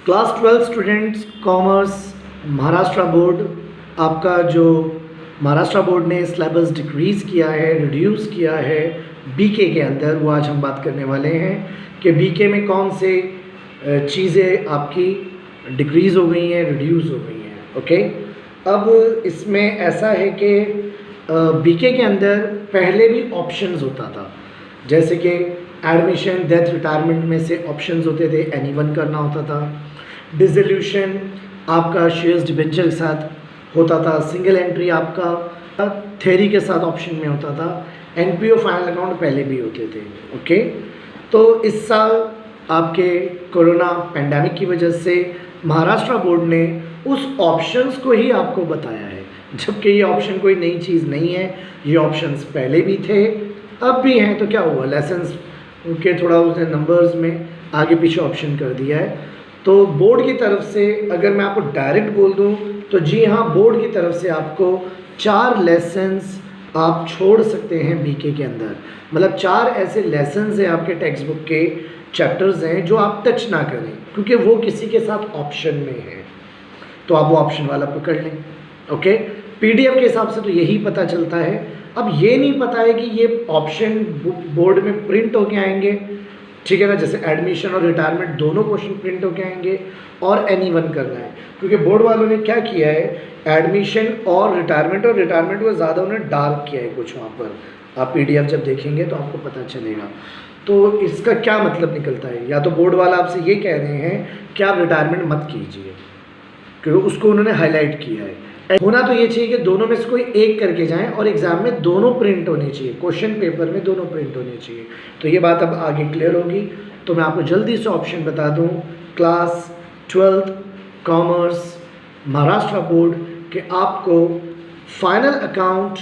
Class 12 students commerce Maharashtra board, आपका जो Maharashtra board ने सिलेबस डिक्रीज़ किया है, रिड्यूस किया है बीके के अंदर, वो आज हम बात करने वाले हैं कि बीके में कौन से चीज़ें आपकी डिक्रीज़ हो गई हैं, रिड्यूस हो गई हैं। ओके, अब इसमें ऐसा है कि बीके के अंदर पहले भी ऑप्शंस होता था, जैसे कि एडमिशन, डेथ, रिटायरमेंट में से ऑप्शंस होते थे, एनीवन करना होता था। डिसोल्यूशन आपका शेयर्स डिबेंचर के साथ होता था, सिंगल एंट्री आपका थ्योरी के साथ ऑप्शन में होता था, एनपीओ फाइनल अकाउंट पहले भी होते थे। ओके, तो इस साल आपके कोरोना पेंडेमिक की वजह से महाराष्ट्र बोर्ड ने उस ऑप्शंस को ही आपको बताया है, जबकि ये ऑप्शन कोई नई चीज़ नहीं है, ये ऑप्शंस पहले भी थे, अब भी हैं। तो क्या हुआ, लेसन्स उनके थोड़ा उसने नंबर्स में आगे पीछे ऑप्शन कर दिया है। तो बोर्ड की तरफ से अगर मैं आपको डायरेक्ट बोल दूं तो जी हाँ, बोर्ड की तरफ से आपको 4 लेसन्स आप छोड़ सकते हैं बीके के अंदर। मतलब 4 ऐसे लेसन्स हैं आपके टेक्स्ट बुक के, चैप्टर्स हैं जो आप टच ना करें, क्योंकि वो किसी के साथ ऑप्शन में है, तो आप वो ऑप्शन वाला पकड़ लें। ओके, पीडीएफ के हिसाब से तो यही पता चलता है। अब ये नहीं पता है कि ये ऑप्शन बोर्ड में प्रिंट होके आएंगे, ठीक है ना, जैसे एडमिशन और रिटायरमेंट दोनों क्वेश्चन प्रिंट होके आएंगे, और एनीवन करना है, क्योंकि बोर्ड वालों ने क्या किया है, एडमिशन और रिटायरमेंट को ज़्यादा उन्होंने डार्क किया है कुछ वहाँ पर। आप पीडीएफ जब देखेंगे तो आपको पता चलेगा। तो इसका क्या मतलब निकलता है, या तो बोर्ड वाला आपसे ये कह रहे हैं कि आप रिटायरमेंट मत कीजिए, क्योंकि उसको उन्होंने हाईलाइट किया है। होना तो ये चाहिए कि दोनों में से कोई एक करके जाएं और एग्जाम में दोनों प्रिंट होने चाहिए, क्वेश्चन पेपर में दोनों प्रिंट होने चाहिए। तो ये बात अब आगे क्लियर होगी। तो मैं आपको जल्दी से ऑप्शन बता दूं, क्लास 12 कॉमर्स महाराष्ट्र बोर्ड के आपको फाइनल अकाउंट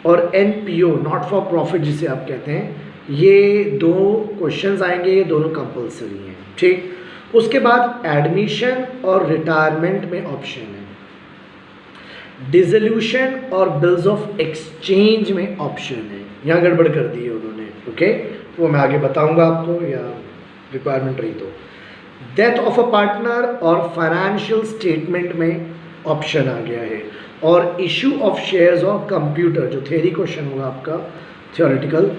और एनपीओ नॉट फॉर प्रॉफिट जिसे आप कहते हैं, ये 2 क्वेश्चंस आएंगे, ये दोनों कंपलसरी हैं। ठीक, उसके बाद एडमिशन और रिटायरमेंट में ऑप्शन है, डिसोल्यूशन और बिल्स ऑफ एक्सचेंज में ऑप्शन है। यहाँ गड़बड़ कर दी है उन्होंने। ओके, वो मैं आगे बताऊंगा आपको, या रिक्वायरमेंट रही तो। डेथ ऑफ अ पार्टनर और फाइनेंशियल स्टेटमेंट में ऑप्शन आ गया है, और इशू ऑफ शेयर्स और कंप्यूटर जो थ्योरी क्वेश्चन होगा आपका थियोरेटिकल,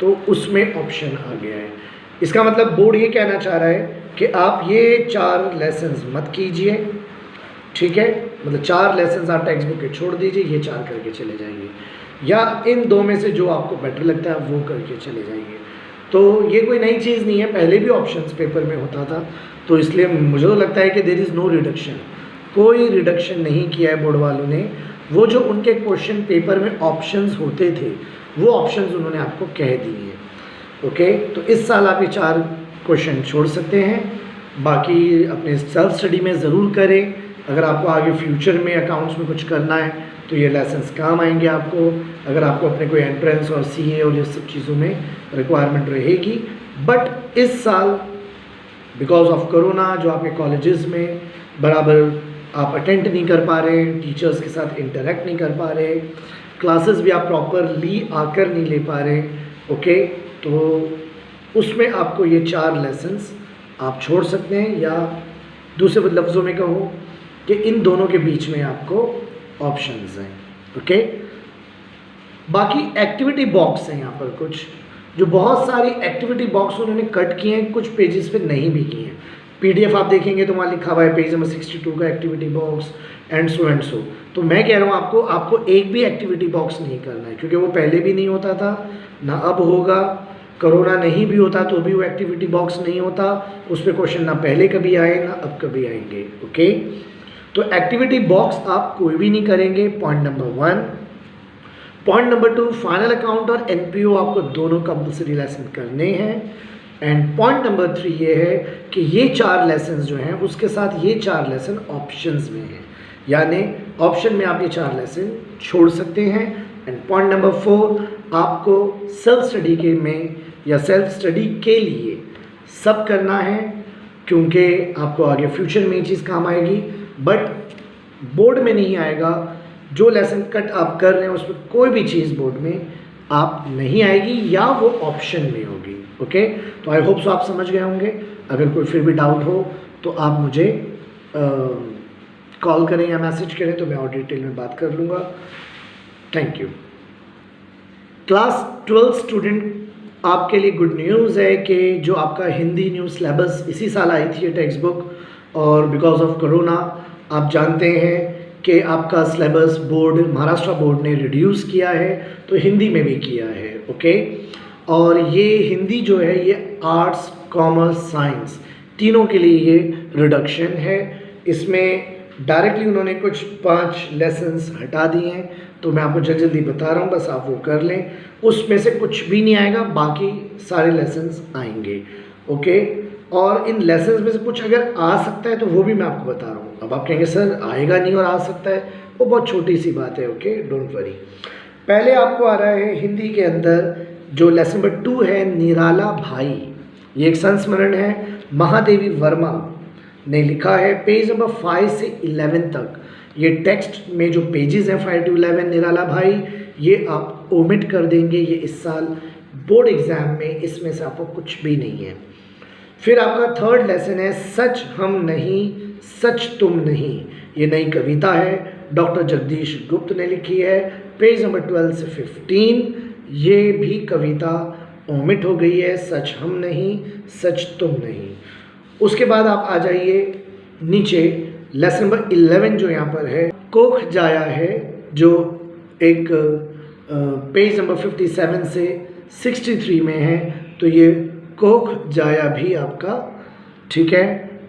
तो उसमें ऑप्शन आ गया है। इसका मतलब बोर्ड ये कहना चाह रहा है कि आप ये 4 लेसन्स मत कीजिए, ठीक है, मतलब 4 लेसन्स आप टेक्स्ट बुक के छोड़ दीजिए, ये 4 करके चले जाइए, या इन 2 में से जो आपको बेटर लगता है वो करके चले जाइए। तो ये कोई नई चीज़ नहीं है, पहले भी ऑप्शंस पेपर में होता था, तो इसलिए मुझे तो लगता है कि देयर इज़ नो रिडक्शन, कोई रिडक्शन नहीं किया है बोर्ड वालों ने। वो जो उनके क्वेश्चन पेपर में ऑप्शंस होते थे वो ऑप्शंस उन्होंने आपको कह दिए हैं। ओके, तो इस साल आप ये 4 क्वेश्चन छोड़ सकते हैं, बाकी अपने सेल्फ स्टडी में ज़रूर करें। अगर आपको आगे फ्यूचर में अकाउंट्स में कुछ करना है तो ये लेसन्स काम आएंगे आपको, अगर आपको अपने कोई एंट्रेंस और सीए और ये सब चीज़ों में रिक्वायरमेंट रहेगी। बट इस साल बिकॉज ऑफ कोरोना जो आपके कॉलेजेस में बराबर आप अटेंड नहीं कर पा रहे, टीचर्स के साथ इंटरेक्ट नहीं कर पा रहे, क्लासेस भी आप प्रॉपरली आकर नहीं ले पा रहे, ओके, तो उसमें आपको ये 4 लेसन्स आप छोड़ सकते हैं, या दूसरे लफ्ज़ों में कहूँ कि इन दोनों के बीच में आपको ऑप्शंस हैं। ओके, बाकी एक्टिविटी बॉक्स हैं यहाँ पर कुछ, जो बहुत सारी एक्टिविटी बॉक्स उन्होंने कट किए हैं, कुछ पेजेस पे नहीं भी किए हैं। पीडीएफ आप देखेंगे तो वहाँ लिखा हुआ है पेज नंबर 62 का एक्टिविटी बॉक्स एंड सो। तो मैं कह रहा हूँ आपको एक भी एक्टिविटी बॉक्स नहीं करना है, क्योंकि वो पहले भी नहीं होता था, ना अब होगा। कोरोना नहीं भी होता तो भी वो एक्टिविटी बॉक्स नहीं होता, उस पर क्वेश्चन ना पहले कभी आए ना अब कभी आएंगे। ओके, तो एक्टिविटी बॉक्स आप कोई भी नहीं करेंगे, point number 1। Point number 2, final account और एनपीओ आपको दोनों कंपल्सरी लेसन करने हैं। एंड पॉइंट नंबर 3 ये है कि ये 4 लेसन जो हैं उसके साथ ये 4 लेसन ऑप्शंस में हैं, यानी ऑप्शन में आप ये 4 लेसन छोड़ सकते हैं। एंड पॉइंट नंबर 4, आपको सेल्फ स्टडी के में या सेल्फ स्टडी के लिए सब करना है, क्योंकि आपको आगे फ्यूचर में ये चीज़ काम आएगी, बट बोर्ड में नहीं आएगा। जो लेसन कट आप कर रहे हैं उस पर कोई भी चीज़ बोर्ड में आप नहीं आएगी, या वो ऑप्शन में होगी। ओके, तो आई होप सो आप समझ गए होंगे। अगर कोई फिर भी डाउट हो तो आप मुझे कॉल करें या मैसेज करें तो मैं और डिटेल में बात कर लूँगा। Thank you. क्लास 12 स्टूडेंट, आपके लिए गुड न्यूज़ है कि जो आपका हिंदी न्यू सिलेबस इसी साल आई थी टेक्स्ट बुक, और बिकॉज ऑफ कोरोना आप जानते हैं कि आपका सिलेबस बोर्ड, महाराष्ट्र बोर्ड ने रिड्यूस किया है, तो हिंदी में भी किया है। ओके, और ये हिंदी जो है ये आर्ट्स, कॉमर्स, साइंस तीनों के लिए ये रिडक्शन है। इसमें डायरेक्टली उन्होंने कुछ 5 लेसन्स हटा दिए हैं, तो मैं आपको जल्दी जल्दी बता रहा हूँ, बस आप वो कर लें। उसमें से कुछ भी नहीं आएगा, बाकी सारे लेसन्स आएंगे। ओके, और इन लेसन्स में से कुछ अगर आ सकता है तो वो भी मैं आपको बता रहा हूँ। अब आप कहेंगे सर आएगा नहीं और आ सकता है, वो बहुत छोटी सी बात है। Okay, don't worry. पहले आपको आ रहा है हिंदी के अंदर जो लेसन नंबर 2 है, निराला भाई। ये एक संस्मरण है, महादेवी वर्मा ने लिखा है। पेज नंबर 5 से 11 तक ये टेक्स्ट में जो पेजेस हैं 5 to 11, निराला भाई, ये आप ओमिट कर देंगे। ये इस साल बोर्ड एग्ज़ाम में इसमें से आपको कुछ भी नहीं है। फिर आपका थर्ड लेसन है, सच हम नहीं सच तुम नहीं। ये नई कविता है, डॉक्टर जगदीश गुप्त ने लिखी है। पेज नंबर 12 से 15 ये भी कविता ओमिट हो गई है, सच हम नहीं सच तुम नहीं। उसके बाद आप आ जाइए नीचे, लेसन नंबर 11 जो यहाँ पर है, कोख जाया है, जो एक पेज नंबर 57 से 63 में है। तो ये कोख जाया भी आपका, ठीक है,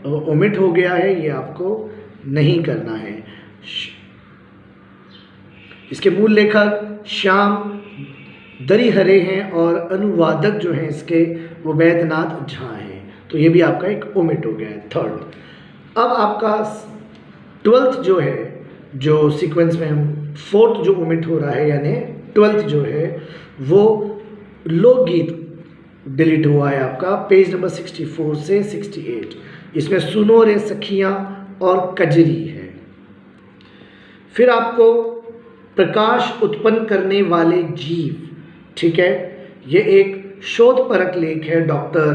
ओमिट हो गया है, ये आपको नहीं करना है। इसके मूल लेखक श्याम दरिहरे हैं और अनुवादक जो हैं इसके वो वैद्यनाथ झा हैं, तो ये भी आपका एक ओमिट हो गया है, थर्ड। अब आपका 12th जो है, जो सीक्वेंस में हम 4th जो ओमिट हो रहा है, यानी 12th जो है वो लोकगीत डिलीट हुआ है आपका, पेज नंबर 64 से 68। इसमें सुनो रे सखियाँ और कजरी है। फिर आपको प्रकाश उत्पन्न करने वाले जीव, ठीक है, ये एक शोधपरक लेख है डॉक्टर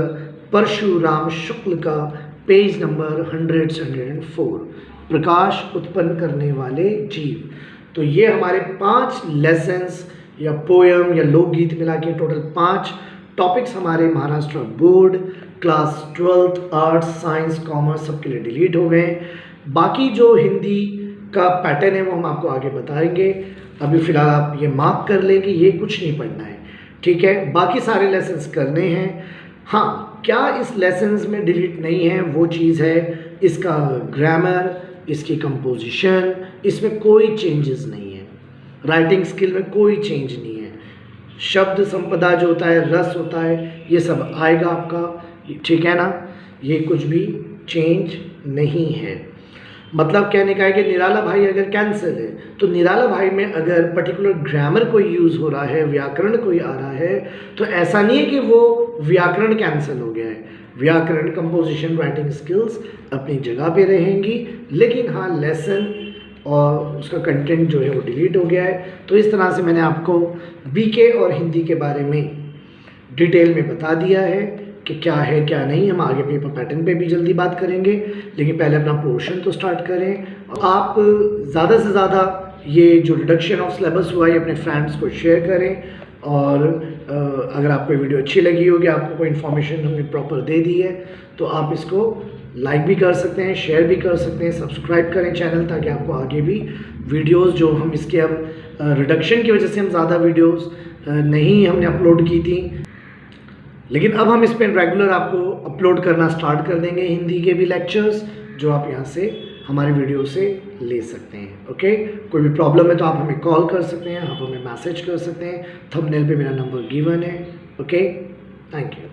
परशुराम शुक्ल का, पेज नंबर 104, प्रकाश उत्पन्न करने वाले जीव। तो ये हमारे 5 लेसन्स या पोयम या लोकगीत मिला के टोटल 5 टॉपिक्स हमारे Maharashtra board class 12th arts, science, commerce सबके लिए डिलीट हो गए। बाकी जो हिंदी का पैटर्न है वो हम आपको आगे बताएंगे। अभी फ़िलहाल आप ये मार्क कर लें कि ये कुछ नहीं पढ़ना है, ठीक है। बाकी सारे लेसन्स करने हैं। हाँ, क्या इस लेसन्स में डिलीट नहीं है वो चीज़ है इसका ग्रामर, इसकी कंपोजिशन, इसमें कोई चेंजेस नहीं है। राइटिंग स्किल में कोई चेंज नहीं है। शब्द संपदा जो होता है, रस होता है, ये सब आएगा आपका, ठीक है ना। ये कुछ भी चेंज नहीं है। मतलब कहने का है कि निराला भाई अगर कैंसिल है तो निराला भाई में अगर पर्टिकुलर ग्रामर कोई यूज़ हो रहा है, व्याकरण कोई आ रहा है, तो ऐसा नहीं है कि वो व्याकरण कैंसिल हो गया है। व्याकरण, कंपोजिशन, राइटिंग स्किल्स अपनी जगह पे रहेंगी, लेकिन हाँ लेसन और उसका कंटेंट जो है वो डिलीट हो गया है। तो इस तरह से मैंने आपको बीके और हिंदी के बारे में डिटेल में बता दिया है कि क्या है क्या नहीं। हम आगे पेपर पैटर्न पे भी जल्दी बात करेंगे, लेकिन पहले अपना पोर्शन तो स्टार्ट करें। आप ज़्यादा से ज़्यादा ये जो रिडक्शन ऑफ सिलेबस हुआ है अपने फ्रेंड्स को शेयर करें, और अगर आपको वीडियो अच्छी लगी होगी, आपको कोई इन्फॉर्मेशन हमने प्रॉपर दे दी है, तो आप इसको लाइक भी कर सकते हैं, शेयर भी कर सकते हैं, सब्सक्राइब करें चैनल, ताकि आपको आगे भी वीडियोस जो हम इसके अब रिडक्शन की वजह से हम ज़्यादा वीडियोस नहीं हमने अपलोड की थी, लेकिन अब हम इस पर रेगुलर आपको अपलोड करना स्टार्ट कर देंगे हिंदी के भी लेक्चर्स, जो आप यहाँ से हमारे वीडियो से ले सकते हैं। ओके, कोई भी प्रॉब्लम है तो आप हमें कॉल कर सकते हैं, आप हमें मैसेज कर सकते हैं। थंबनेल पे मेरा नंबर गिवन है। Okay, thank you.